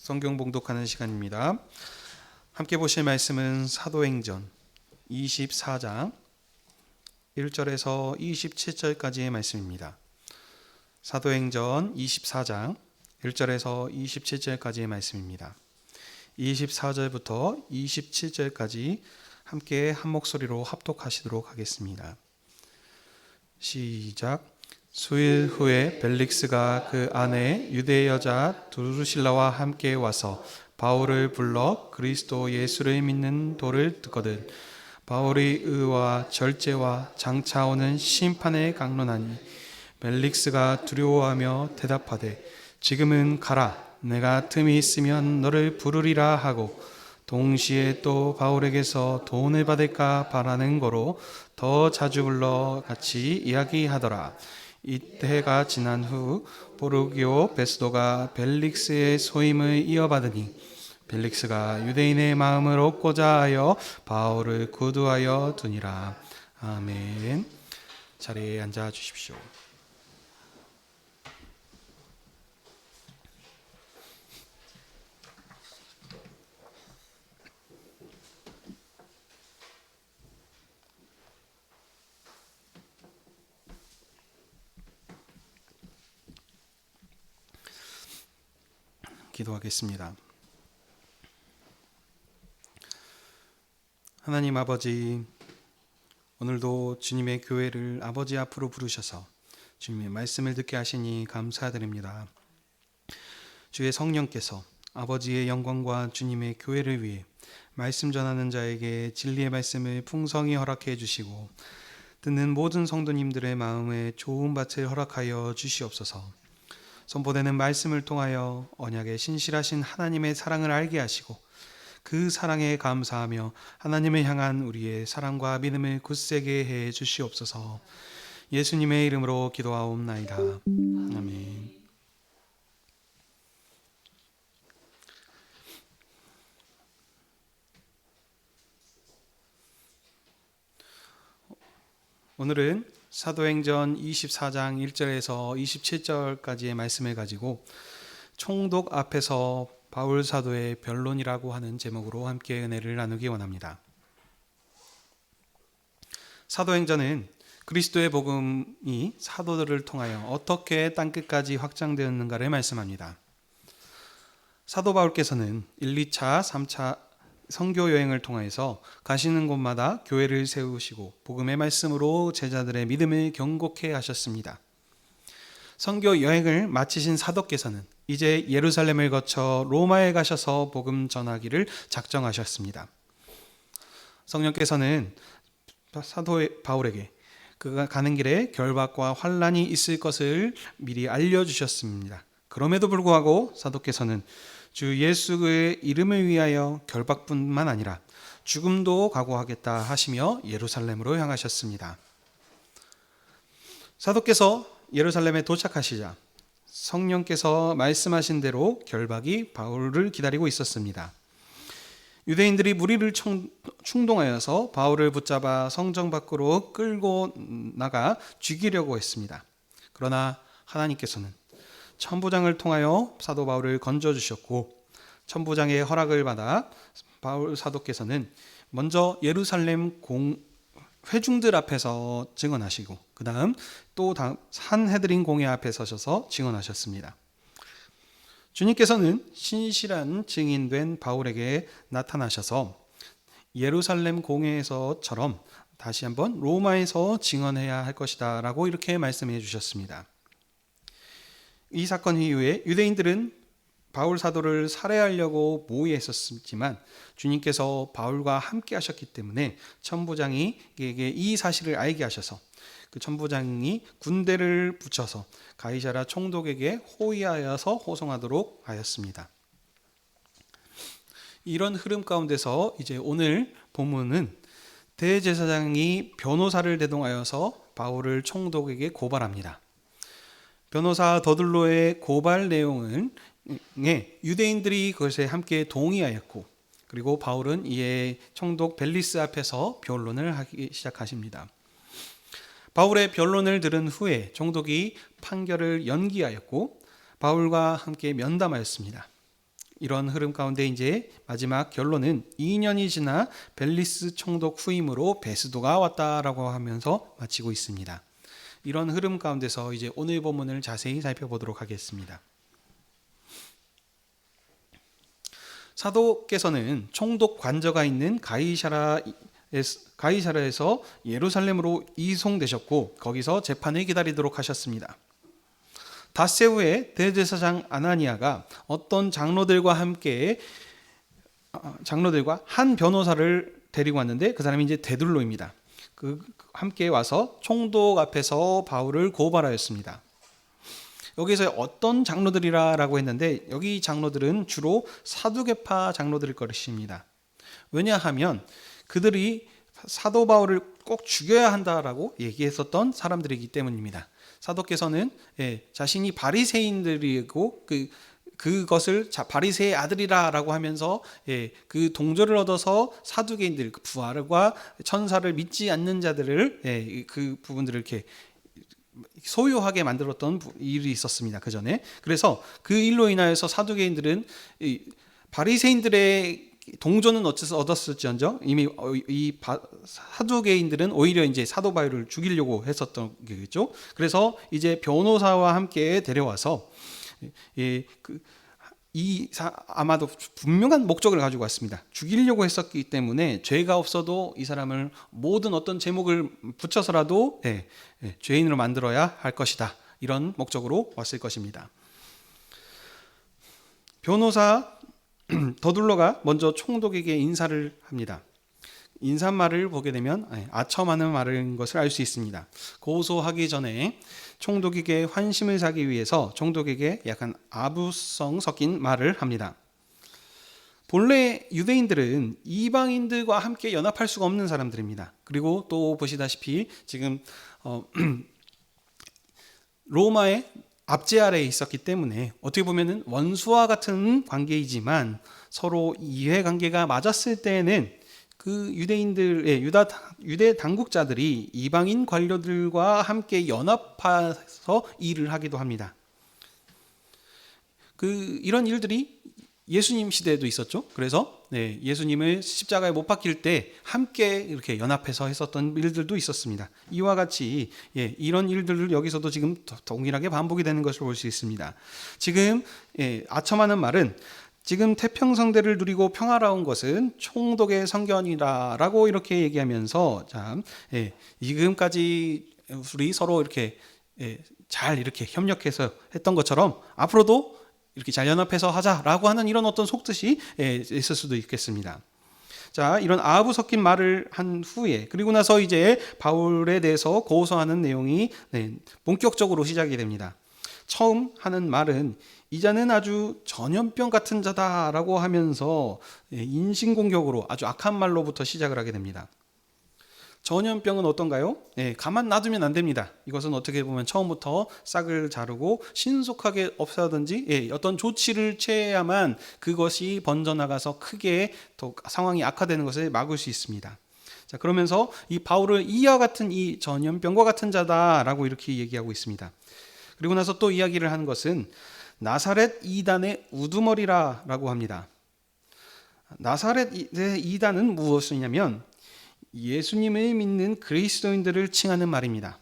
성경 봉독하는 시간입니다. 함께 보실 말씀은 사도행전 24장 1절에서 27절까지의 말씀입니다. 사도행전 24장 1절에서 27절까지의 말씀입니다. 24절부터 27절까지 함께 한 목소리로 합독하시도록 하겠습니다. 시작. 수일 후에 벨릭스가 그 아내 유대 여자 두루실라와 함께 와서 바울을 불러 그리스도 예수를 믿는 도를 듣거든 바울이 의와 절제와 장차 오는 심판에 강론하니 벨릭스가 두려워하며 대답하되 지금은 가라 내가 틈이 있으면 너를 부르리라 하고 동시에 또 바울에게서 돈을 받을까 바라는 거로 더 자주 불러 같이 이야기하더라. 이때가 지난 후 포르기오 베스도가 벨릭스의 소임을 이어받으니 벨릭스가 유대인의 마음을 얻고자 하여 바울을 구두하여 두니라. 아멘. 자리에 앉아 주십시오. 기도하겠습니다. 하나님 아버지, 오늘도 주님의 교회를 아버지 앞으로 부르셔서 주님의 말씀을 듣게 하시니 감사드립니다. 주의 성령께서 아버지의 영광과 주님의 교회를 위해 말씀 전하는 자에게 진리의 말씀을 풍성히 허락해 주시고 듣는 모든 성도님들의 마음에 좋은 밭을 허락하여 주시옵소서. 선포되는 말씀을 통하여 언약의 신실하신 하나님의 사랑을 알게 하시고 그 사랑에 감사하며 하나님을 향한 우리의 사랑과 믿음을 굳세게 해 주시옵소서. 예수님의 이름으로 기도하옵나이다. 아멘. 오늘은 사도행전 24장 1절에서 27절까지의 말씀을 가지고 총독 앞에서 바울 사도의 변론이라고 하는 제목으로 함께 은혜를 나누기 원합니다. 사도행전은 그리스도의 복음이 사도들을 통하여 어떻게 땅끝까지 확장되었는가를 말씀합니다. 사도 바울께서는 1, 2차, 3차 선교 여행을 통해서 가시는 곳마다 교회를 세우시고 복음의 말씀으로 제자들의 믿음을 경고케 하셨습니다. 선교 여행을 마치신 사도께서는 이제 예루살렘을 거쳐 로마에 가셔서 복음 전하기를 작정하셨습니다. 성령께서는 사도 바울에게 그가 가는 길에 결박과 환난이 있을 것을 미리 알려주셨습니다. 그럼에도 불구하고 사도께서는 주 예수의 이름을 위하여 결박뿐만 아니라 죽음도 각오하겠다 하시며 예루살렘으로 향하셨습니다. 사도께서 예루살렘에 도착하시자 성령께서 말씀하신 대로 결박이 바울을 기다리고 있었습니다. 유대인들이 무리를 충동하여서 바울을 붙잡아 성정 밖으로 끌고 나가 죽이려고 했습니다. 그러나 하나님께서는 천부장을 통하여 사도 바울을 건져주셨고 천부장의 허락을 받아 바울 사도께서는 먼저 예루살렘 회중들 앞에서 증언하시고 그 다음 또 산헤드린 공회 앞에 서셔서 증언하셨습니다. 주님께서는 신실한 증인된 바울에게 나타나셔서 예루살렘 공회에서처럼 다시 한번 로마에서 증언해야 할 것이다 라고 이렇게 말씀해 주셨습니다. 이 사건 이후에 유대인들은 바울 사도를 살해하려고 모의했었지만 주님께서 바울과 함께 하셨기 때문에 천부장에게 이 사실을 알게 하셔서 그 천부장이 군대를 붙여서 가이사랴 총독에게 호위하여서 호송하도록 하였습니다. 이런 흐름 가운데서 이제 오늘 본문은 대제사장이 변호사를 대동하여서 바울을 총독에게 고발합니다. 변호사 더들로의 고발 내용은 유대인들이 그것에 함께 동의하였고 그리고 바울은 이에 총독 벨리스 앞에서 변론을 하기 시작하십니다. 바울의 변론을 들은 후에 총독이 판결을 연기하였고 바울과 함께 면담하였습니다. 이런 흐름 가운데 이제 마지막 결론은 2년이 지나 벨리스 총독 후임으로 베스도가 왔다라고 하면서 마치고 있습니다. 이런 흐름 가운데서 이제 오늘 본문을 자세히 살펴보도록 하겠습니다. 사도께서는 총독 관저가 있는 가이사라에서 예루살렘으로 이송되셨고 거기서 재판을 기다리도록 하셨습니다. 닷새 후에 대제사장 아나니아가 어떤 장로들과 한 변호사를 데리고 왔는데 그 사람이 이제 데둘로입니다. 함께 와서 총독 앞에서 바울을 고발하였습니다. 여기서 어떤 장로들이라고 했는데 여기 장로들은 주로 사두개파 장로들일 것입니다. 왜냐하면 그들이 사도 바울을 꼭 죽여야 한다라고 얘기했었던 사람들이기 때문입니다. 사도께서는 자신이 바리새인들이고 그것을 바리새의 아들이라고 하면서 그 동조를 얻어서 사두개인들, 부활과 천사를 믿지 않는 자들을 그 부분들을 이렇게 소유하게 만들었던 일이 있었습니다. 그 전에. 그래서 그 일로 인하여서 사두개인들은 바리새인들의 동조는 얻었을지언정 이미 사두개인들은 오히려 이제 사도 바울을 죽이려고 했었던 거겠죠. 그래서 이제 변호사와 함께 데려와서 아마도 분명한 목적을 가지고 왔습니다. 죽이려고 했었기 때문에 죄가 없어도 이 사람을 모든 어떤 제목을 붙여서라도 죄인으로 만들어야 할 것이다. 이런 목적으로 왔을 것입니다. 변호사 더둘러가 먼저 총독에게 인사를 합니다. 인사말을 보게 되면 아첨하는 말인 것을 알 수 있습니다. 고소하기 전에 총독에게 환심을 사기 위해서 총독에게 약간 아부성 섞인 말을 합니다. 본래 유대인들은 이방인들과 함께 연합할 수가 없는 사람들입니다. 그리고 또 보시다시피 지금 로마의 압제 아래에 있었기 때문에 어떻게 보면은 원수와 같은 관계이지만 서로 이해 관계가 맞았을 때에는 그 유대인들의 유대 당국자들이 이방인 관료들과 함께 연합해서 일을 하기도 합니다. 이런 일들이 예수님 시대에도 있었죠. 그래서 예수님을 십자가에 못 박힐 때 함께 이렇게 연합해서 했었던 일들도 있었습니다. 이와 같이 이런 일들을 여기서도 지금 동일하게 반복이 되는 것을 볼 수 있습니다. 지금 아첨하는 말은 지금 태평성대를 누리고 평화로운 것은 총독의 성견이라라고 이렇게 얘기하면서 지금까지 우리 서로 이렇게 잘 이렇게 협력해서 했던 것처럼 앞으로도 이렇게 잘 연합해서 하자라고 하는 이런 어떤 속뜻이 있을 수도 있겠습니다. 자, 이런 아부 섞인 말을 한 후에 그리고 나서 이제 바울에 대해서 고소하는 내용이 본격적으로 시작이 됩니다. 처음 하는 말은 이 자는 아주 전염병 같은 자다라고 하면서 인신공격으로 아주 악한 말로부터 시작을 하게 됩니다. 전염병은 어떤가요? 가만 놔두면 안 됩니다. 이것은 어떻게 보면 처음부터 싹을 자르고 신속하게 없애든지 어떤 조치를 취해야만 그것이 번져나가서 크게 더 상황이 악화되는 것을 막을 수 있습니다. 자, 그러면서 이 바울을 이와 같은 이 전염병과 같은 자다라고 이렇게 얘기하고 있습니다. 그리고 나서 또 이야기를 하는 것은 나사렛 이단의 우두머리라고 합니다. 나사렛 이단은 무엇이냐면 예수님을 믿는 그리스도인들을 칭하는 말입니다.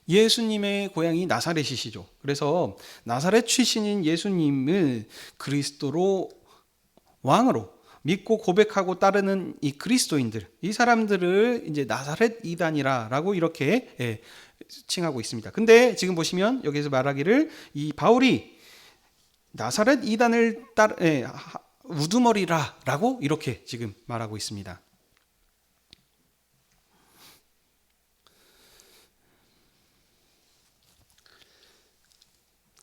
예수님의 고향이 나사렛이시죠. 그래서 나사렛 출신인 예수님을 그리스도로 왕으로 믿고 고백하고 따르는 이 그리스도인들, 이 사람들을 이제 나사렛 이단이라고 이렇게 칭하고 있습니다. 근데 지금 보시면 여기서 말하기를 이 바울이 나사렛 이단을 우두머리라라고 이렇게 지금 말하고 있습니다.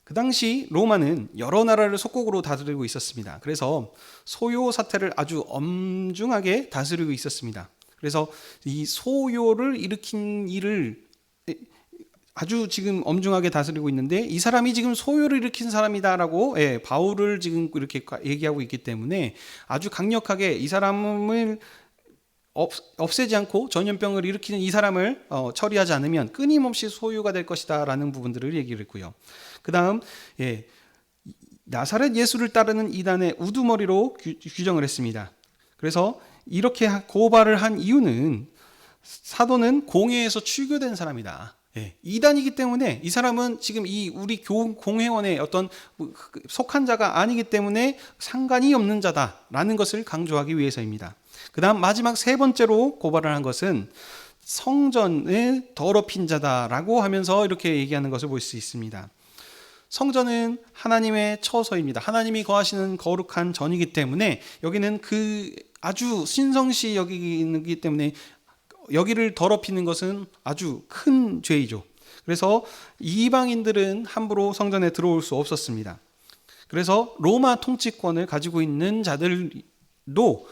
그 당시 로마는 여러 나라를 속국으로 다스리고 있었습니다. 그래서 소요 사태를 아주 엄중하게 다스리고 있었습니다. 그래서 이 소요를 일으킨 일을 아주 지금 엄중하게 다스리고 있는데 이 사람이 지금 소요를 일으킨 사람이다라고 바울을 지금 이렇게 얘기하고 있기 때문에 아주 강력하게 이 사람을 없애지 않고 전염병을 일으키는 이 사람을 처리하지 않으면 끊임없이 소유가 될 것이다 라는 부분들을 얘기를 했고요. 그 다음 나사렛 예수를 따르는 이단의 우두머리로 규정을 했습니다. 그래서 이렇게 고발을 한 이유는 사도는 공회에서 출교된 사람이다. 이단이기 때문에 이 사람은 지금 이 우리 공회원의 어떤 속한 자가 아니기 때문에 상관이 없는 자다라는 것을 강조하기 위해서입니다. 그 다음 마지막 세 번째로 고발을 한 것은 성전을 더럽힌 자다라고 하면서 이렇게 얘기하는 것을 볼 수 있습니다. 성전은 하나님의 처소입니다. 하나님이 거하시는 거룩한 전이기 때문에 여기는 그 아주 신성시 여기기 때문에 여기를 더럽히는 것은 아주 큰 죄이죠. 그래서 이방인들은 함부로 성전에 들어올 수 없었습니다. 그래서 로마 통치권을 가지고 있는 자들도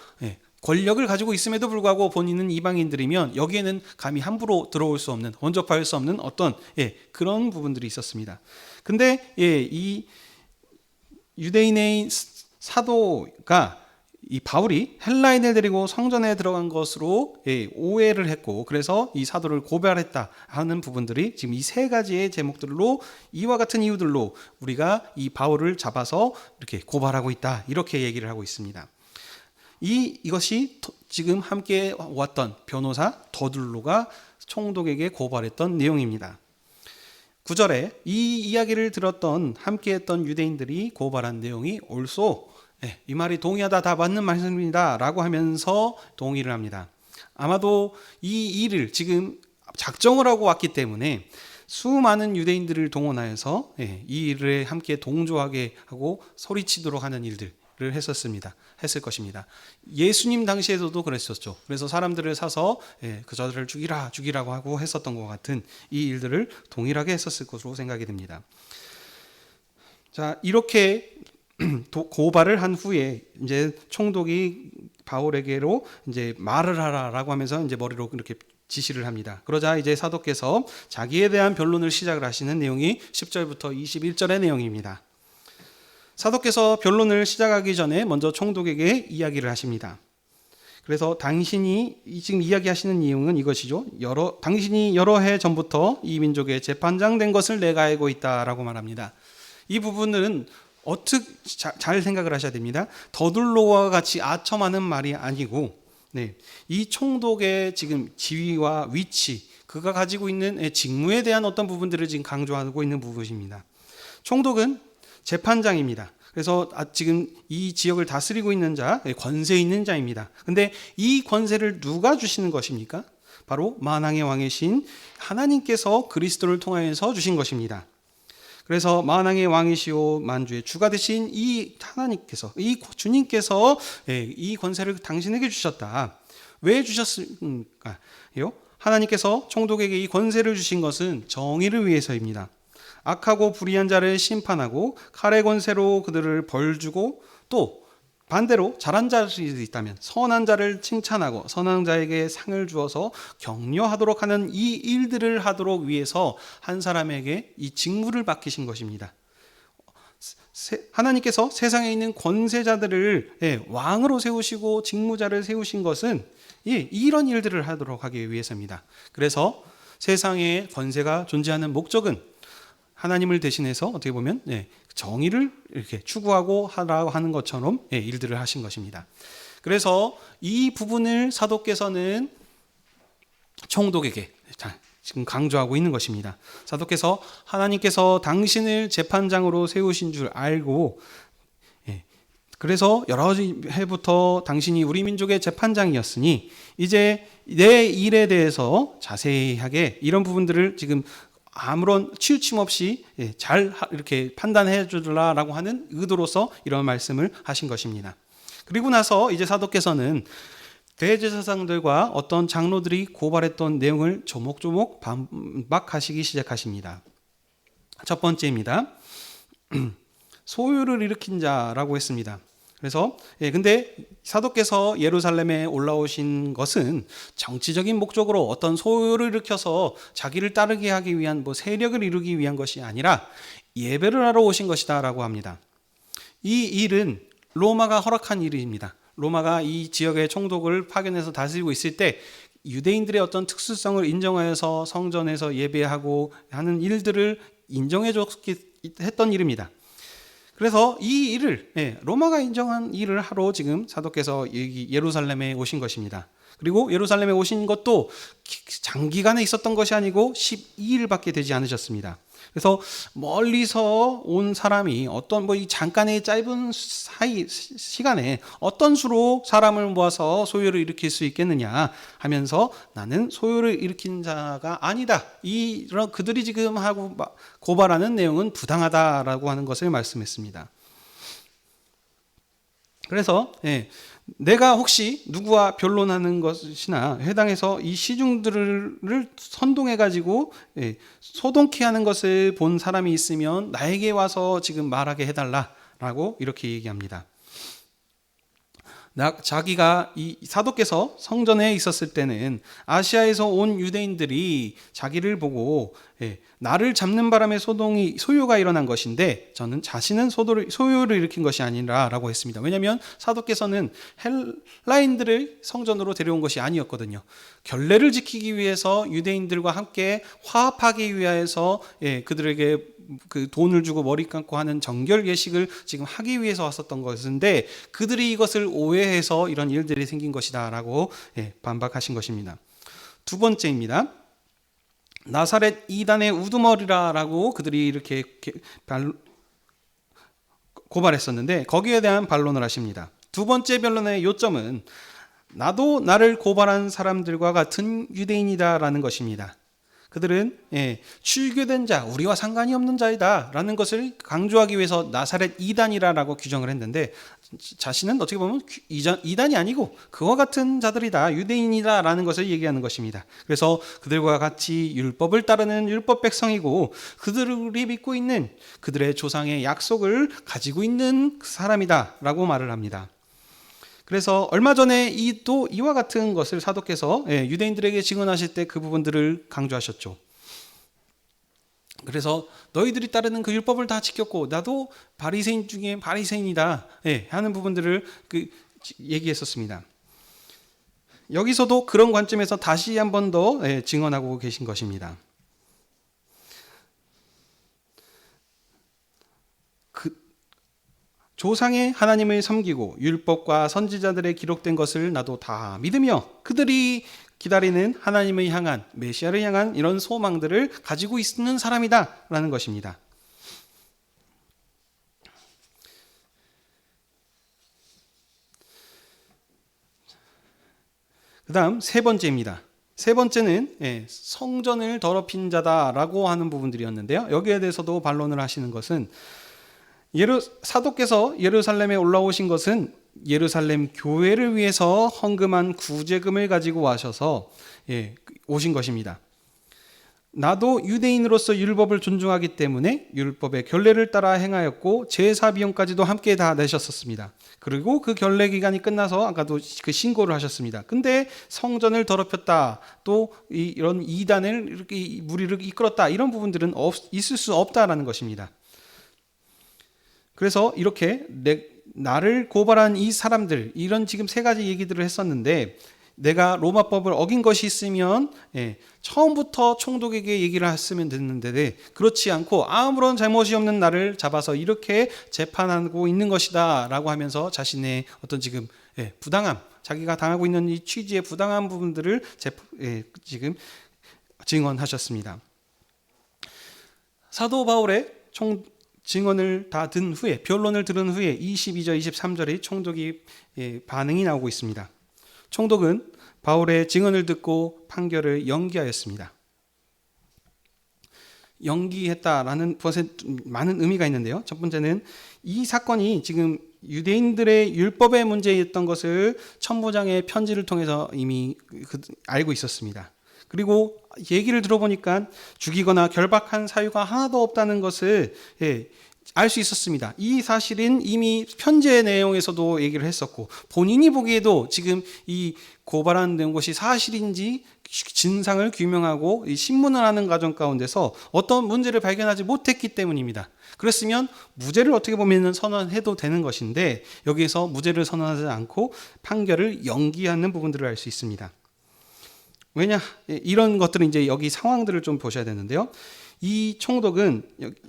권력을 가지고 있음에도 불구하고 본인은 이방인들이면 여기에는 감히 함부로 들어올 수 없는, 원접할 수 없는 어떤 그런 부분들이 있었습니다. 근데 이 유대인의 사도가 이 바울이 헬라인을 데리고 성전에 들어간 것으로 오해를 했고, 그래서 이 사도를 고발했다 하는 부분들이 지금 이 세 가지의 제목들로, 이와 같은 이유들로 우리가 이 바울을 잡아서 이렇게 고발하고 있다, 이렇게 얘기를 하고 있습니다. 이것이 지금 함께 왔던 변호사 더둘로가 총독에게 고발했던 내용입니다. 9절에 이 이야기를 들었던 함께했던 유대인들이 고발한 내용이 옳소, 이 말이 동의하다, 다 맞는 말씀입니다 라고 하면서 동의를 합니다. 아마도 이 일을 지금 작정을 하고 왔기 때문에 수많은 유대인들을 동원하여서 이 일에 함께 동조하게 하고 소리치도록 하는 일들을 했을 것입니다. 예수님 당시에도 그랬었죠. 그래서 사람들을 사서 그저들을 죽이라고 하고 했었던 것 같은 이 일들을 동일하게 했었을 것으로 생각이 됩니다. 자, 이렇게 고발을 한 후에 이제 총독이 바울에게로 이제 말을 하라라고 하면서 이제 머리로 이렇게 지시를 합니다. 그러자 이제 사도께서 자기에 대한 변론을 시작을 하시는 내용이 10절부터 21절의 내용입니다. 사도께서 변론을 시작하기 전에 먼저 총독에게 이야기를 하십니다. 그래서 당신이 지금 이야기하시는 내용은 이것이죠. 당신이 여러 해 전부터 이 민족의 재판장 된 것을 내가 알고 있다라고 말합니다. 이 부분은 어떻게 잘 생각을 하셔야 됩니다. 더둘로와 같이 아첨하는 말이 아니고, 이 총독의 지금 지위와 위치, 그가 가지고 있는 직무에 대한 어떤 부분들을 지금 강조하고 있는 부분입니다. 총독은 재판장입니다. 그래서 지금 이 지역을 다스리고 있는 자, 권세 있는 자입니다. 근데 이 권세를 누가 주시는 것입니까? 바로 만왕의 왕이신 하나님께서 그리스도를 통하여서 주신 것입니다. 그래서 만왕의 왕이시오 만주의 주가 되신 이 하나님께서, 이 주님께서 이 권세를 당신에게 주셨다. 왜 주셨을까요? 하나님께서 총독에게 이 권세를 주신 것은 정의를 위해서입니다. 악하고 불의한 자를 심판하고 칼의 권세로 그들을 벌주고, 또 반대로 잘한 자들이 있다면 선한 자를 칭찬하고 선한 자에게 상을 주어서 격려하도록 하는 이 일들을 하도록 위해서 한 사람에게 이 직무를 맡기신 것입니다. 하나님께서 세상에 있는 권세자들을 왕으로 세우시고 직무자를 세우신 것은 이런 일들을 하도록 하기 위해서입니다. 그래서 세상에 권세가 존재하는 목적은 하나님을 대신해서 어떻게 보면 정의를 이렇게 추구하고 하라고 하는 것처럼 일들을 하신 것입니다. 그래서 이 부분을 사도께서는 총독에게 지금 강조하고 있는 것입니다. 사도께서 하나님께서 당신을 재판장으로 세우신 줄 알고, 그래서 여러 해부터 당신이 우리 민족의 재판장이었으니 이제 내 일에 대해서 자세하게 이런 부분들을 지금 아무런 치우침 없이 잘 이렇게 판단해 주라라고 하는 의도로서 이런 말씀을 하신 것입니다. 그리고 나서 이제 사도께서는 대제사장들과 어떤 장로들이 고발했던 내용을 조목조목 반박하시기 시작하십니다. 첫 번째입니다. 소요를 일으킨 자라고 했습니다. 그래서 근데 사도께서 예루살렘에 올라오신 것은 정치적인 목적으로 어떤 소요를 일으켜서 자기를 따르게 하기 위한 세력을 이루기 위한 것이 아니라 예배를 하러 오신 것이다라고 합니다. 이 일은 로마가 허락한 일입니다. 로마가 이 지역의 총독을 파견해서 다스리고 있을 때 유대인들의 어떤 특수성을 인정하여서 성전에서 예배하고 하는 일들을 인정해 줬기 했던 일입니다. 그래서 이 일을 로마가 인정한 일을 하러 지금 사도께서 예루살렘에 오신 것입니다. 그리고 예루살렘에 오신 것도 장기간에 있었던 것이 아니고 12일밖에 되지 않으셨습니다. 그래서 멀리서 온 사람이 어떤 이 잠깐의 짧은 시간에 어떤 수로 사람을 모아서 소요를 일으킬 수 있겠느냐 하면서 나는 소요를 일으킨 자가 아니다. 이런 그들이 지금 하고 고발하는 내용은 부당하다라고 하는 것을 말씀했습니다. 그래서 내가 혹시 누구와 변론하는 것이나 회당에서 이 시중들을 선동해 가지고 소동케 하는 것을 본 사람이 있으면 나에게 와서 지금 말하게 해달라라고 이렇게 얘기합니다. 자기가 이 사도께서 성전에 있었을 때는 아시아에서 온 유대인들이 자기를 보고 나를 잡는 바람에 소요가 일어난 것인데 저는 자신은 소요를 일으킨 것이 아니라라고 했습니다. 왜냐하면 사도께서는 헬라인들을 성전으로 데려온 것이 아니었거든요. 결례를 지키기 위해서 유대인들과 함께 화합하기 위해서 그들에게 그 돈을 주고 머리 감고 하는 정결 예식을 지금 하기 위해서 왔었던 것인데 그들이 이것을 오해해서 이런 일들이 생긴 것이다라고 반박하신 것입니다. 두 번째입니다. 나사렛 이단의 우두머리라라고 그들이 이렇게 고발했었는데 거기에 대한 반론을 하십니다. 두 번째 변론의 요점은 나도 나를 고발한 사람들과 같은 유대인이다라는 것입니다. 그들은 출교된 자, 우리와 상관이 없는 자이다 라는 것을 강조하기 위해서 나사렛 이단이라고 규정을 했는데 자신은 어떻게 보면 이단이 아니고 그와 같은 자들이다, 유대인이다 라는 것을 얘기하는 것입니다. 그래서 그들과 같이 율법을 따르는 율법 백성이고 그들이 믿고 있는 그들의 조상의 약속을 가지고 있는 사람이다 라고 말을 합니다. 그래서 얼마 전에 이와 같은 것을 사도께서 유대인들에게 증언하실 때 그 부분들을 강조하셨죠. 그래서 너희들이 따르는 그 율법을 다 지켰고 나도 바리새인 중에 바리새인이다 하는 부분들을 얘기했었습니다. 여기서도 그런 관점에서 다시 한 번 더 증언하고 계신 것입니다. 조상의 하나님을 섬기고 율법과 선지자들의 기록된 것을 나도 다 믿으며 그들이 기다리는 하나님을 향한 메시아를 향한 이런 소망들을 가지고 있는 사람이다 라는 것입니다. 그 다음 세 번째입니다. 세 번째는 성전을 더럽힌 자다라고 하는 부분들이었는데요. 여기에 대해서도 반론을 하시는 것은 사도께서 예루살렘에 올라오신 것은 예루살렘 교회를 위해서 헌금한 구제금을 가지고 와셔서 오신 것입니다. 나도 유대인으로서 율법을 존중하기 때문에 율법의 결례를 따라 행하였고 제사 비용까지도 함께 다 내셨었습니다. 그리고 그 결례 기간이 끝나서 아까도 그 신고를 하셨습니다. 근데 성전을 더럽혔다, 또 이런 이단을 이렇게 무리를 이끌었다, 이런 부분들은 있을 수 없다라는 것입니다. 그래서 이렇게 나를 고발한 이 사람들, 이런 지금 세 가지 얘기들을 했었는데 내가 로마법을 어긴 것이 있으면 처음부터 총독에게 얘기를 했으면 됐는데 그렇지 않고 아무런 잘못이 없는 나를 잡아서 이렇게 재판하고 있는 것이다 라고 하면서 자신의 어떤 지금 부당함, 자기가 당하고 있는 이 취지의 부당한 부분들을 지금 증언하셨습니다. 사도 바울의 증언을 다 든 후에, 변론을 들은 후에 22절, 23절의 총독이 반응이 나오고 있습니다. 총독은 바울의 증언을 듣고 판결을 연기하였습니다. 연기했다라는 것에 많은 의미가 있는데요. 첫 번째는 이 사건이 지금 유대인들의 율법의 문제였던 것을 천부장의 편지를 통해서 이미 알고 있었습니다. 그리고 얘기를 들어보니까 죽이거나 결박한 사유가 하나도 없다는 것을 알 수 있었습니다. 이 사실은 이미 편지의 내용에서도 얘기를 했었고 본인이 보기에도 지금 이 고발하는 것이 사실인지 진상을 규명하고 신문을 하는 과정 가운데서 어떤 문제를 발견하지 못했기 때문입니다. 그랬으면 무죄를 어떻게 보면 선언해도 되는 것인데 여기에서 무죄를 선언하지 않고 판결을 연기하는 부분들을 알 수 있습니다. 왜냐? 이런 것들은 이제 여기 상황들을 좀 보셔야 되는데요. 이 총독은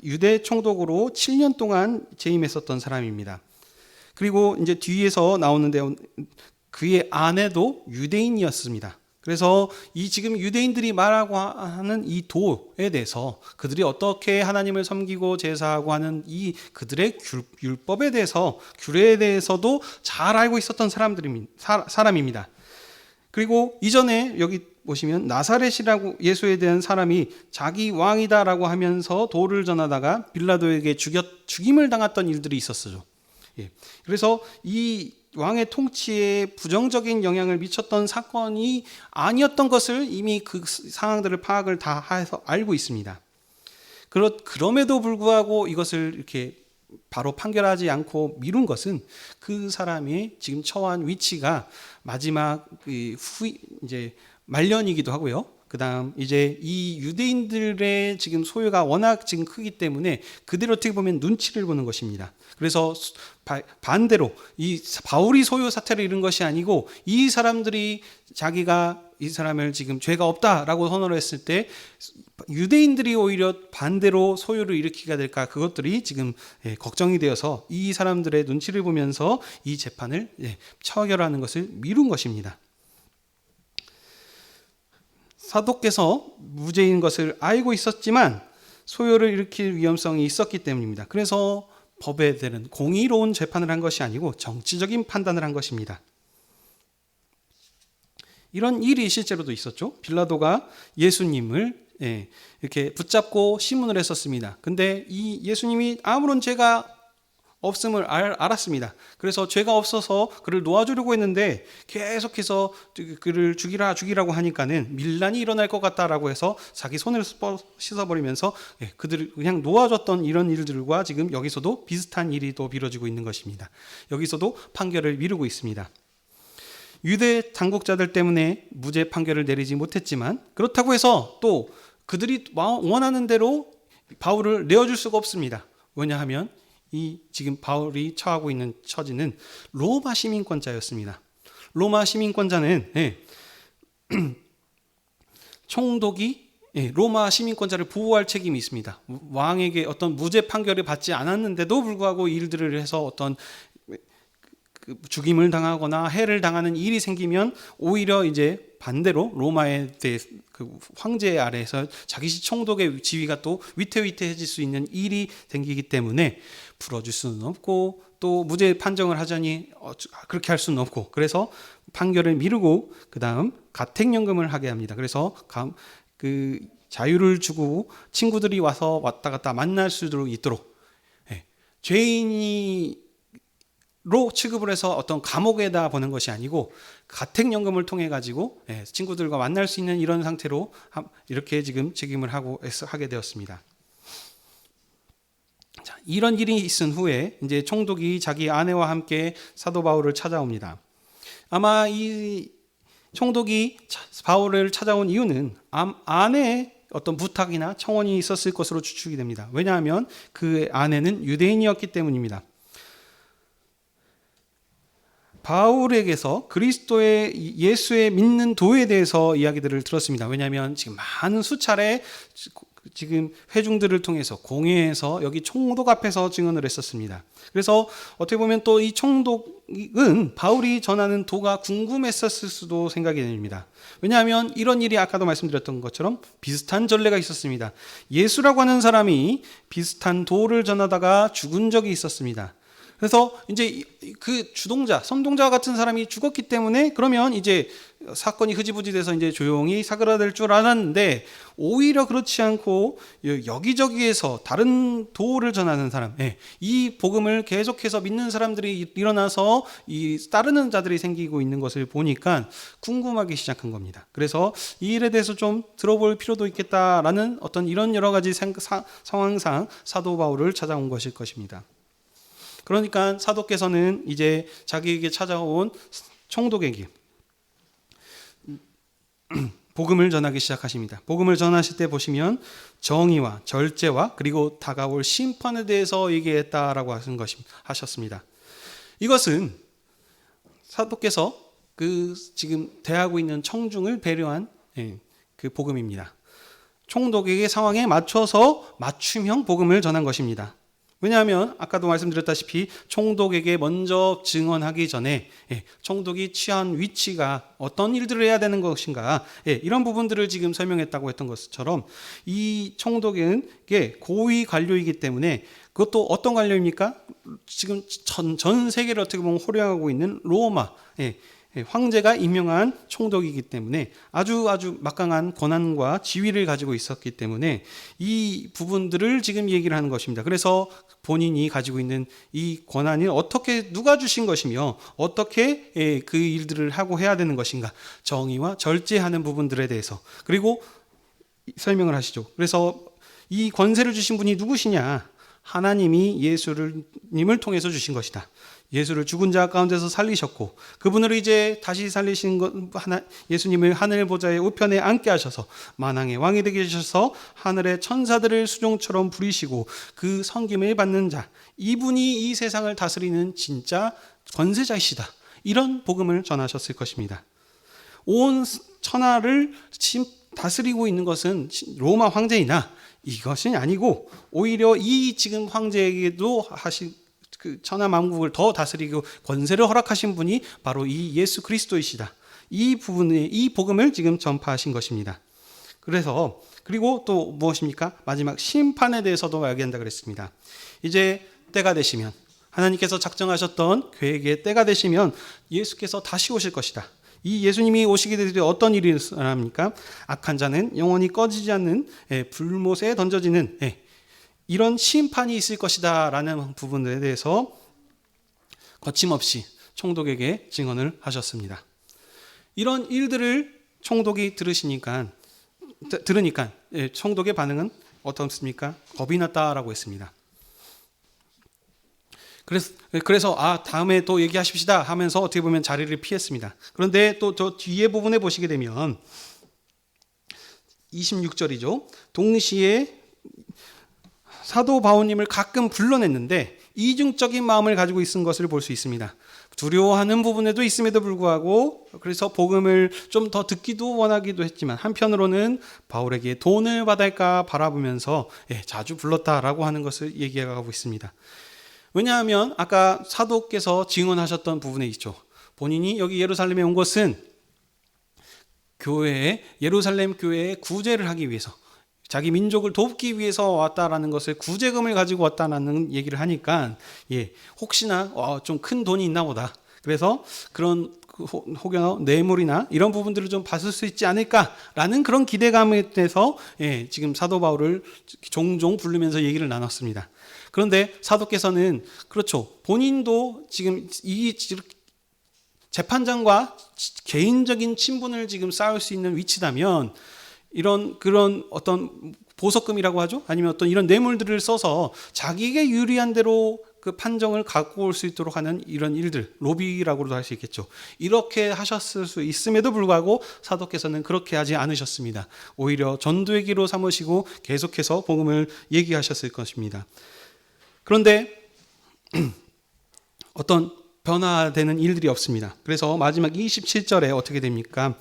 유대 총독으로 7년 동안 재임했었던 사람입니다. 그리고 이제 뒤에서 나오는데 그의 아내도 유대인이었습니다. 그래서 이 지금 유대인들이 말하고 하는 이 도에 대해서 그들이 어떻게 하나님을 섬기고 제사하고 하는 이 그들의 율법에 대해서 규례에 대해서도 잘 알고 있었던 사람입니다. 그리고 이전에 여기 보시면 나사렛이라고 예수에 대한 사람이 자기 왕이다라고 하면서 도를 전하다가 빌라도에게 죽임을 당했던 일들이 있었어요. 그래서 이 왕의 통치에 부정적인 영향을 미쳤던 사건이 아니었던 것을 이미 그 상황들을 파악을 다 해서 알고 있습니다. 그럼에도 불구하고 이것을 이렇게 바로 판결하지 않고 미룬 것은 그 사람의 지금 처한 위치가 마지막 이제 말년이기도 하고요. 그다음 이제 이 유대인들의 지금 소유가 워낙 지금 크기 때문에 그대로 어떻게 보면 눈치를 보는 것입니다. 그래서 반대로 이 바울이 소유 사태를 잃은 것이 아니고 이 사람들이 자기가 이 사람을 지금 죄가 없다라고 선언을 했을 때 유대인들이 오히려 반대로 소유를 일으키게 될까, 그것들이 지금 걱정이 되어서 이 사람들의 눈치를 보면서 이 재판을 처결하는 것을 미룬 것입니다. 사도께서 무죄인 것을 알고 있었지만 소요를 일으킬 위험성이 있었기 때문입니다. 그래서 법에 대한 공의로운 재판을 한 것이 아니고 정치적인 판단을 한 것입니다. 이런 일이 실제로도 있었죠. 빌라도가 예수님을 이렇게 붙잡고 시문을 했었습니다. 근데 이 예수님이 아무런 죄가 없음을 알았습니다. 그래서 죄가 없어서 그를 놓아주려고 했는데 계속해서 그를 죽이라고 하니까는 밀란이 일어날 것 같다라고 해서 자기 손을 씻어버리면서 그들을 그냥 놓아줬던 이런 일들과 지금 여기서도 비슷한 일이 또 벌어지고 있는 것입니다. 여기서도 판결을 미루고 있습니다. 유대 당국자들 때문에 무죄 판결을 내리지 못했지만 그렇다고 해서 또 그들이 원하는 대로 바울을 내어줄 수가 없습니다. 왜냐하면 이 지금 바울이 처하고 있는 처지는 로마 시민권자였습니다. 로마 시민권자는 총독이 로마 시민권자를 보호할 책임이 있습니다. 왕에게 어떤 무죄 판결을 받지 않았는데도 불구하고 일들을 해서 어떤 죽임을 당하거나 해를 당하는 일이 생기면 오히려 이제 반대로 로마에 대해 그 황제 아래에서 자기 총독의 지위가 또 위태위태해질 수 있는 일이 생기기 때문에 풀어줄 수는 없고 또 무죄 판정을 하자니 그렇게 할 수는 없고, 그래서 판결을 미루고 그 다음 가택연금을 하게 합니다. 그래서 그 자유를 주고 친구들이 와서 왔다 갔다 만날 수 있도록 죄인이 로 취급을 해서 어떤 감옥에다 보낸 것이 아니고 가택연금을 통해 가지고 친구들과 만날 수 있는 이런 상태로 이렇게 지금 책임을 하게 되었습니다. 자, 이런 일이 있은 후에 이제 총독이 자기 아내와 함께 사도 바울을 찾아옵니다. 아마 이 총독이 바울을 찾아온 이유는 아내의 어떤 부탁이나 청원이 있었을 것으로 추측이 됩니다. 왜냐하면 그 아내는 유대인이었기 때문입니다. 바울에게서 그리스도의 예수의 믿는 도에 대해서 이야기들을 들었습니다. 왜냐하면 지금 많은 수차례 지금 회중들을 통해서 공회에서 여기 총독 앞에서 증언을 했었습니다. 그래서 어떻게 보면 또 이 총독은 바울이 전하는 도가 궁금했었을 수도 생각이 됩니다. 왜냐하면 이런 일이 아까도 말씀드렸던 것처럼 비슷한 전례가 있었습니다. 예수라고 하는 사람이 비슷한 도를 전하다가 죽은 적이 있었습니다. 그래서 이제 그 선동자 같은 사람이 죽었기 때문에 그러면 이제 사건이 흐지부지 돼서 이제 조용히 사그라들 줄 알았는데 오히려 그렇지 않고 여기저기에서 다른 도를 전하는 사람, 이 복음을 계속해서 믿는 사람들이 일어나서 이 따르는 자들이 생기고 있는 것을 보니까 궁금하기 시작한 겁니다. 그래서 이 일에 대해서 좀 들어볼 필요도 있겠다라는 어떤 이런 여러 가지 상황상 사도 바울을 찾아온 것일 것입니다. 그러니까 사도께서는 이제 자기에게 찾아온 총독에게 복음을 전하기 시작하십니다. 복음을 전하실 때 보시면 정의와 절제와 그리고 다가올 심판에 대해서 얘기했다라고 하셨습니다. 이것은 사도께서 그 지금 대하고 있는 청중을 배려한 그 복음입니다. 총독에게 상황에 맞춰서 맞춤형 복음을 전한 것입니다. 왜냐하면 아까도 말씀드렸다시피 총독에게 먼저 증언하기 전에 총독이 취한 위치가 어떤 일들을 해야 되는 것인가 이런 부분들을 지금 설명했다고 했던 것처럼 이 총독은 고위 관료이기 때문에 그것도 어떤 관료입니까? 지금 전 세계를 어떻게 보면 호령하고 있는 로마 황제가 임명한 총독이기 때문에 아주 막강한 권한과 지위를 가지고 있었기 때문에 이 부분들을 지금 얘기를 하는 것입니다. 그래서 본인이 가지고 있는 이 권한을 어떻게 누가 주신 것이며 어떻게 그 일들을 하고 해야 되는 것인가, 정의와 절제하는 부분들에 대해서 그리고 설명을 하시죠. 그래서 이 권세를 주신 분이 누구시냐? 하나님이 예수님을 통해서 주신 것이다. 예수를 죽은 자 가운데서 살리셨고 그분을 이제 다시 살리신 것 예수님을 하늘 보좌의 우편에 앉게 하셔서 만왕의 왕이 되게 하셔서 하늘의 천사들을 수종처럼 부리시고 그 섬김을 받는 자, 이분이 이 세상을 다스리는 진짜 권세자이시다. 이런 복음을 전하셨을 것입니다. 온 천하를 다스리고 있는 것은 로마 황제이나 이것이 아니고 오히려 이 지금 황제에게도 하신 그 천하 만국을 더 다스리고 권세를 허락하신 분이 바로 이 예수 그리스도이시다. 이 부분에 이 복음을 지금 전파하신 것입니다. 그래서 그리고 또 무엇입니까? 마지막 심판에 대해서도 이야기한다 그랬습니다. 이제 때가 되시면 하나님께서 작정하셨던 계획의 때가 되시면 예수께서 다시 오실 것이다. 이 예수님이 오시게 되되 어떤 일이 일어납니까? 악한 자는 영원히 꺼지지 않는 불못에 던져지는 이런 심판이 있을 것이다 라는 부분에 대해서 거침없이 총독에게 증언을 하셨습니다. 이런 일들을 총독이 들으니까 총독의 반응은 어떻습니까? 겁이 났다라고 했습니다. 그래서 다음에 또 얘기하십시다 하면서 어떻게 보면 자리를 피했습니다. 그런데 또 저 뒤에 부분에 보시게 되면 26절이죠. 동시에 사도 바울님을 가끔 불러냈는데 이중적인 마음을 가지고 있은 것을 볼 수 있습니다. 두려워하는 부분에도 있음에도 불구하고 그래서 복음을 좀 더 듣기도 원하기도 했지만 한편으로는 바울에게 돈을 받을까 바라보면서 자주 불렀다라고 하는 것을 얘기하고 있습니다. 왜냐하면 아까 사도께서 증언하셨던 부분에 있죠. 본인이 여기 예루살렘에 온 것은 예루살렘 교회에 구제를 하기 위해서 자기 민족을 돕기 위해서 왔다라는 것을 구제금을 가지고 왔다라는 얘기를 하니까 혹시나 좀 큰 돈이 있나 보다. 그래서 그런 혹여 뇌물이나 이런 부분들을 좀 받을 수 있지 않을까라는 그런 기대감에 대해서 지금 사도 바울을 종종 부르면서 얘기를 나눴습니다. 그런데 사도께서는 그렇죠. 본인도 지금 이 재판장과 개인적인 친분을 지금 쌓을 수 있는 위치다면 그런 어떤 보석금이라고 하죠. 아니면 어떤 이런 뇌물들을 써서 자기에게 유리한 대로 그 판정을 갖고 올 수 있도록 하는 이런 일들, 로비라고도 할 수 있겠죠. 이렇게 하셨을 수 있음에도 불구하고 사도께서는 그렇게 하지 않으셨습니다. 오히려 전도의 기로 삼으시고 계속해서 복음을 얘기하셨을 것입니다. 그런데 어떤 변화되는 일들이 없습니다. 그래서 마지막 27절에 어떻게 됩니까?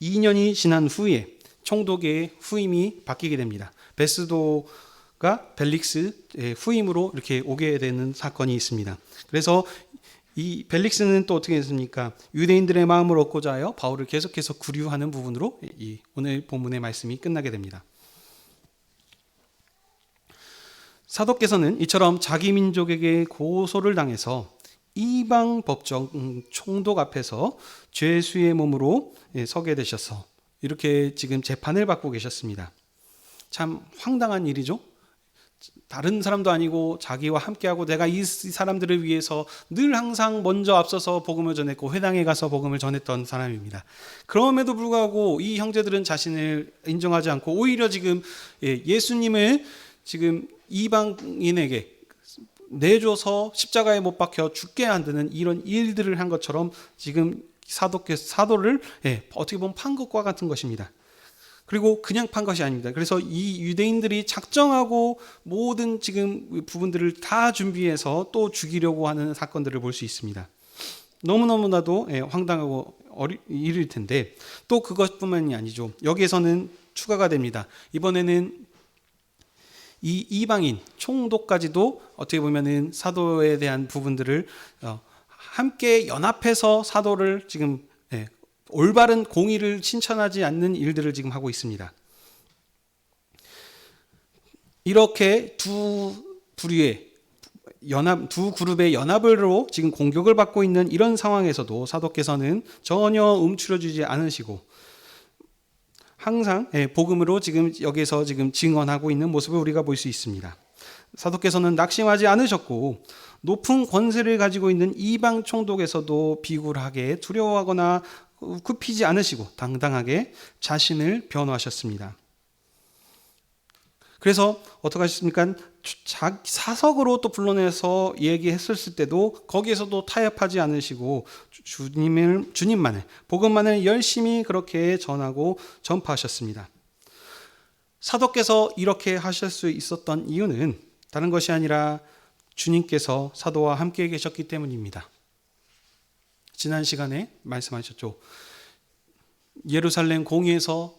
2년이 지난 후에 총독의 후임이 바뀌게 됩니다. 베스도가 벨릭스의 후임으로 이렇게 오게 되는 사건이 있습니다. 그래서 이 벨릭스는 또 어떻게 했습니까? 유대인들의 마음을 얻고자 하여 바울을 계속해서 구류하는 부분으로 이 오늘 본문의 말씀이 끝나게 됩니다. 사도께서는 이처럼 자기 민족에게 고소를 당해서 이방 법정 총독 앞에서 죄수의 몸으로 서게 되셔서 이렇게 지금 재판을 받고 계셨습니다. 참 황당한 일이죠. 다른 사람도 아니고 자기와 함께하고 내가 이 사람들을 위해서 늘 항상 먼저 앞서서 복음을 전했고 회당에 가서 복음을 전했던 사람입니다. 그럼에도 불구하고 이 형제들은 자신을 인정하지 않고 오히려 지금 예수님을 지금 이방인에게 내줘서 십자가에 못 박혀 죽게 만드는 이런 일들을 한 것처럼 지금 사도를 어떻게 보면 판 것과 같은 것입니다. 그리고 그냥 판 것이 아닙니다. 그래서 이 유대인들이 작정하고 모든 지금 부분들을 다 준비해서 또 죽이려고 하는 사건들을 볼 수 있습니다. 너무너무나도 황당하고 일일 텐데, 또 그것뿐만이 아니죠. 여기에서는 추가가 됩니다. 이번에는 이 이방인 총독까지도 어떻게 보면은 사도에 대한 부분들을 함께 연합해서 사도를 지금 올바른 공의를 신천하지 않는 일들을 지금 하고 있습니다. 이렇게 두 그룹의 연합으로 지금 공격을 받고 있는 이런 상황에서도 사도께서는 전혀 움츠러주지 않으시고 항상 복음으로 지금 여기서 지금 증언하고 있는 모습을 우리가 볼 수 있습니다. 사도께서는 낙심하지 않으셨고 높은 권세를 가지고 있는 이방 총독에서도 비굴하게 두려워하거나 굽히지 않으시고 당당하게 자신을 변호하셨습니다. 그래서 어떻게 하셨습니까? 사석으로 또 불러내서 얘기했을 때도 거기에서도 타협하지 않으시고 주님만을 복음만을 열심히 그렇게 전하고 전파하셨습니다. 사도께서 이렇게 하실 수 있었던 이유는 다른 것이 아니라 주님께서 사도와 함께 계셨기 때문입니다. 지난 시간에 말씀하셨죠. 예루살렘 공의에서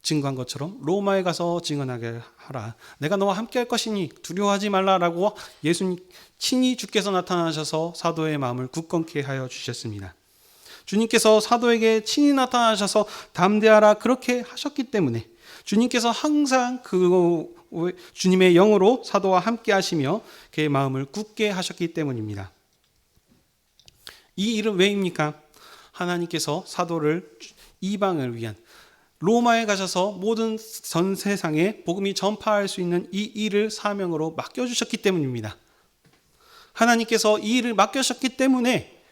증거한 것처럼 로마에 가서 증언하게 하라. 내가 너와 함께 할 것이니 두려워하지 말라라고 예수님 친히 주께서 나타나셔서 사도의 마음을 굳건케 하여 주셨습니다. 주님께서 사도에게 친히 나타나셔서 담대하라 그렇게 하셨기 때문에 주님께서 항상 주님의 영으로 사도와 함께 하시며 그의 마음을 굳게 하셨기 때문입니다. 이 일은 왜입니까? 하나님께서 사도를 이방을 위한 로마에 가셔서 모든 전 세상에 복음이 전파할 수 있는 이 일을 사명으로 맡겨주셨기 때문입니다. 하나님께서 이 일을 맡겨주셨기 때문에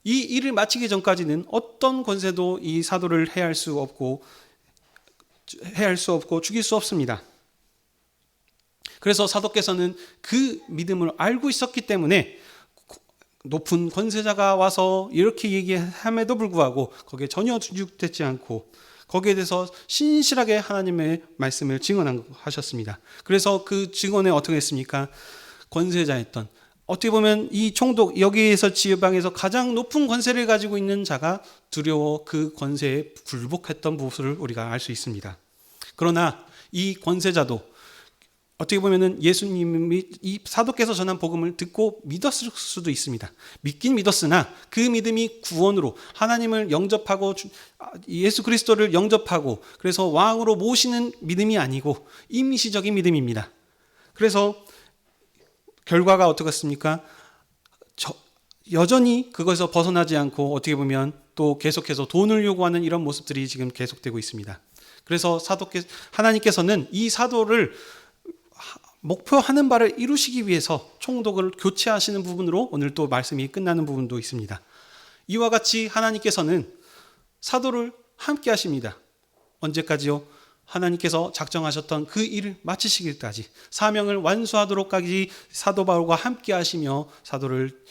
이 일을 마치기 전까지는 어떤 권세도 이 사도를 해할 수 없고 죽일 수 없습니다. 그래서 사도께서는 그 믿음을 알고 있었기 때문에 높은 권세자가 와서 이렇게 얘기함에도 불구하고 거기에 전혀 주눅되지 않고 거기에 대해서 신실하게 하나님의 말씀을 증언하셨습니다. 그래서 그 증언에 어떻게 했습니까? 권세자였던 어떻게 보면 이 총독 여기에서 지방에서 가장 높은 권세를 가지고 있는 자가 두려워 그 권세에 굴복했던 모습을 우리가 알 수 있습니다. 그러나 이 권세자도 어떻게 보면은 예수님이 이 사도께서 전한 복음을 듣고 믿었을 수도 있습니다. 믿긴 믿었으나 그 믿음이 구원으로 하나님을 영접하고 예수 그리스도를 영접하고 그래서 왕으로 모시는 믿음이 아니고 임시적인 믿음입니다. 그래서 결과가 어떻겠습니까? 여전히 그것에서 벗어나지 않고 어떻게 보면 또 계속해서 돈을 요구하는 이런 모습들이 지금 계속되고 있습니다. 그래서 하나님께서는 이 사도를 목표하는 바를 이루시기 위해서 총독을 교체하시는 부분으로 오늘 또 말씀이 끝나는 부분도 있습니다. 이와 같이 하나님께서는 사도를 함께 하십니다. 언제까지요? 하나님께서 작정하셨던 그 일을 마치시기까지 사명을 완수하도록까지 사도 바울과 함께 하시며 사도를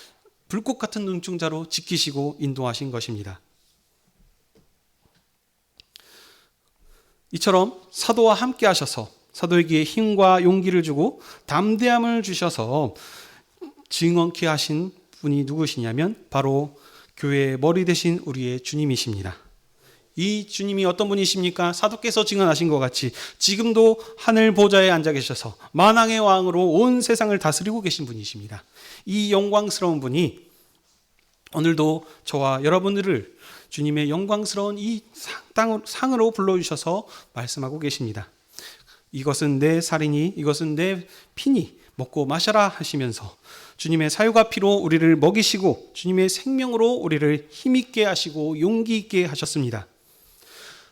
불꽃 같은 눈동자로 지키시고 인도하신 것입니다. 이처럼 사도와 함께 하셔서 사도에게 힘과 용기를 주고 담대함을 주셔서 증언케 하신 분이 누구시냐면 바로 교회의 머리 되신 우리의 주님이십니다. 이 주님이 어떤 분이십니까? 사도께서 증언하신 것 같이 지금도 하늘 보좌에 앉아 계셔서 만왕의 왕으로 온 세상을 다스리고 계신 분이십니다. 이 영광스러운 분이 오늘도 저와 여러분들을 주님의 영광스러운 이 상으로 불러주셔서 말씀하고 계십니다. 이것은 내 살이니 이것은 내 피니 먹고 마셔라 하시면서 주님의 살과 피로 우리를 먹이시고 주님의 생명으로 우리를 힘있게 하시고 용기 있게 하셨습니다.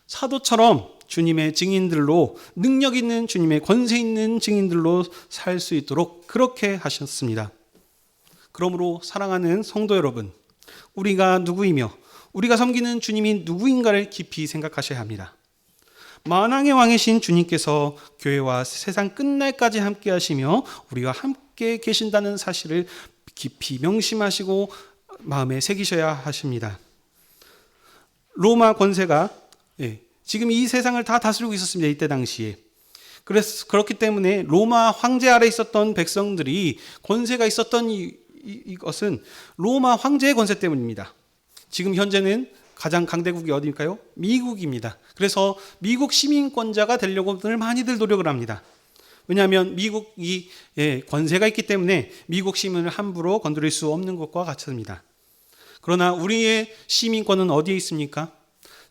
사도처럼 주님의 증인들로 능력 있는 주님의 권세 있는 증인들로 살 수 있도록 그렇게 하셨습니다. 그러므로 사랑하는 성도 여러분, 우리가 누구이며 우리가 섬기는 주님이 누구인가를 깊이 생각하셔야 합니다. 만왕의 왕이신 주님께서 교회와 세상 끝날까지 함께 하시며 우리와 함께 계신다는 사실을 깊이 명심하시고 마음에 새기셔야 하십니다. 로마 권세가 지금 이 세상을 다 다스리고 있었습니다. 이때 당시에. 그렇기 때문에 로마 황제 아래 있었던 백성들이 권세가 있었던 이것은 로마 황제의 권세 때문입니다. 지금 현재는 가장 강대국이 어디일까요? 미국입니다. 그래서 미국 시민권자가 되려고 늘 많이들 노력을 합니다. 왜냐하면 미국이 권세가 있기 때문에 미국 시민을 함부로 건드릴 수 없는 것과 같습니다. 그러나 우리의 시민권은 어디에 있습니까?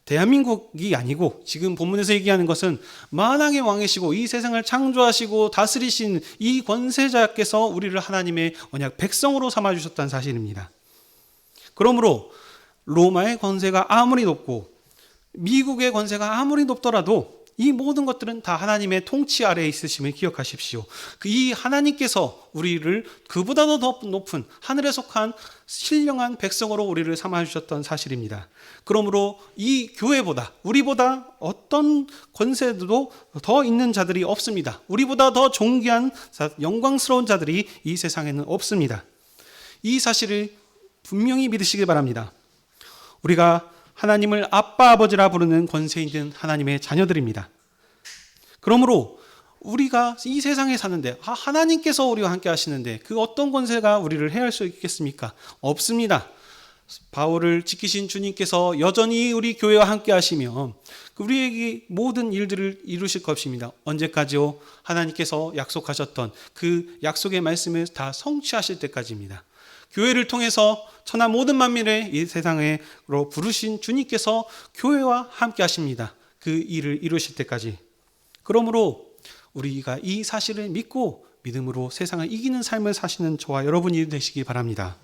대한민국이 아니고 지금 본문에서 얘기하는 것은 만왕의 왕이시고 이 세상을 창조하시고 다스리신 이 권세자께서 우리를 하나님의 언약 백성으로 삼아주셨다는 사실입니다. 그러므로 로마의 권세가 아무리 높고 미국의 권세가 아무리 높더라도 이 모든 것들은 다 하나님의 통치 아래에 있으심을 기억하십시오. 이 하나님께서 우리를 그보다도 더 높은 하늘에 속한 신령한 백성으로 우리를 삼아주셨던 사실입니다. 그러므로 이 교회보다 우리보다 어떤 권세도 더 있는 자들이 없습니다. 우리보다 더 존귀한 영광스러운 자들이 이 세상에는 없습니다. 이 사실을 분명히 믿으시기 바랍니다. 우리가 하나님을 아빠 아버지라 부르는 권세 있는 하나님의 자녀들입니다. 그러므로 우리가 이 세상에 사는데 하나님께서 우리와 함께 하시는데 그 어떤 권세가 우리를 해할 수 있겠습니까? 없습니다. 바울을 지키신 주님께서 여전히 우리 교회와 함께 하시며 우리에게 모든 일들을 이루실 것입니다. 언제까지요? 하나님께서 약속하셨던 그 약속의 말씀을 다 성취하실 때까지입니다. 교회를 통해서 천하 모든 만민을 이 세상으로 부르신 주님께서 교회와 함께 하십니다. 그 일을 이루실 때까지. 그러므로 우리가 이 사실을 믿고 믿음으로 세상을 이기는 삶을 사시는 저와 여러분이 되시기 바랍니다.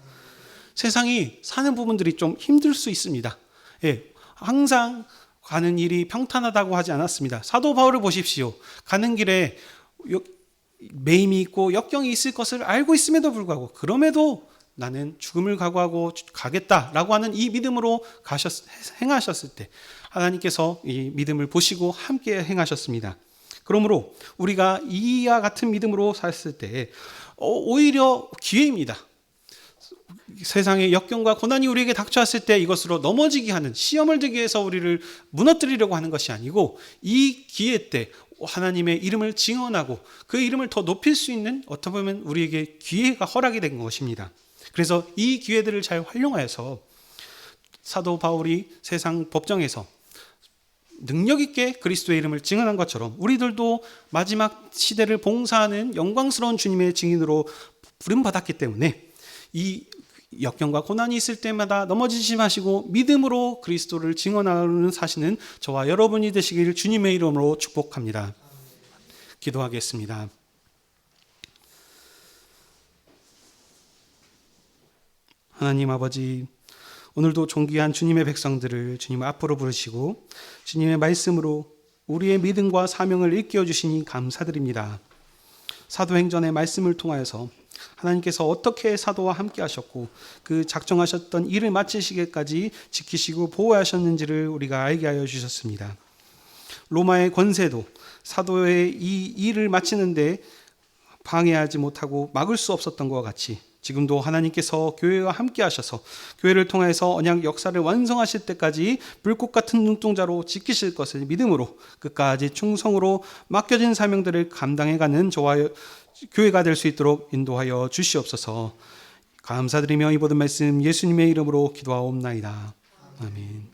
세상이 사는 부분들이 좀 힘들 수 있습니다. 항상 가는 일이 평탄하다고 하지 않았습니다. 사도 바울을 보십시오. 가는 길에 매임이 있고 역경이 있을 것을 알고 있음에도 불구하고 그럼에도 나는 죽음을 각오하고 가겠다라고 하는 이 믿음으로 행하셨을 때 하나님께서 이 믿음을 보시고 함께 행하셨습니다. 그러므로 우리가 이와 같은 믿음으로 살았을 때 오히려 기회입니다. 세상의 역경과 고난이 우리에게 닥쳐왔을 때 이것으로 넘어지게 하는 시험을 들기 위해서 우리를 무너뜨리려고 하는 것이 아니고 이 기회 때 하나님의 이름을 증언하고 그 이름을 더 높일 수 있는 어떻게 보면 우리에게 기회가 허락이 된 것입니다. 그래서 이 기회들을 잘 활용하여서 사도 바울이 세상 법정에서 능력 있게 그리스도의 이름을 증언한 것처럼 우리들도 마지막 시대를 봉사하는 영광스러운 주님의 증인으로 부름받았기 때문에 이 역경과 고난이 있을 때마다 넘어지지 마시고 믿음으로 그리스도를 증언하는 사시는 저와 여러분이 되시기를 주님의 이름으로 축복합니다. 기도하겠습니다. 하나님 아버지, 오늘도 존귀한 주님의 백성들을 주님 앞으로 부르시고 주님의 말씀으로 우리의 믿음과 사명을 일깨워 주시니 감사드립니다. 사도행전의 말씀을 통하여서 하나님께서 어떻게 사도와 함께 하셨고 그 작정하셨던 일을 마치시기까지 지키시고 보호하셨는지를 우리가 알게 하여 주셨습니다. 로마의 권세도 사도의 이 일을 마치는데 방해하지 못하고 막을 수 없었던 것과 같이 지금도 하나님께서 교회와 함께 하셔서 교회를 통해서 언약 역사를 완성하실 때까지 불꽃 같은 눈동자로 지키실 것을 믿음으로 끝까지 충성으로 맡겨진 사명들을 감당해가는 저와 교회가 될 수 있도록 인도하여 주시옵소서. 감사드리며 이 모든 말씀 예수님의 이름으로 기도하옵나이다. 아멘.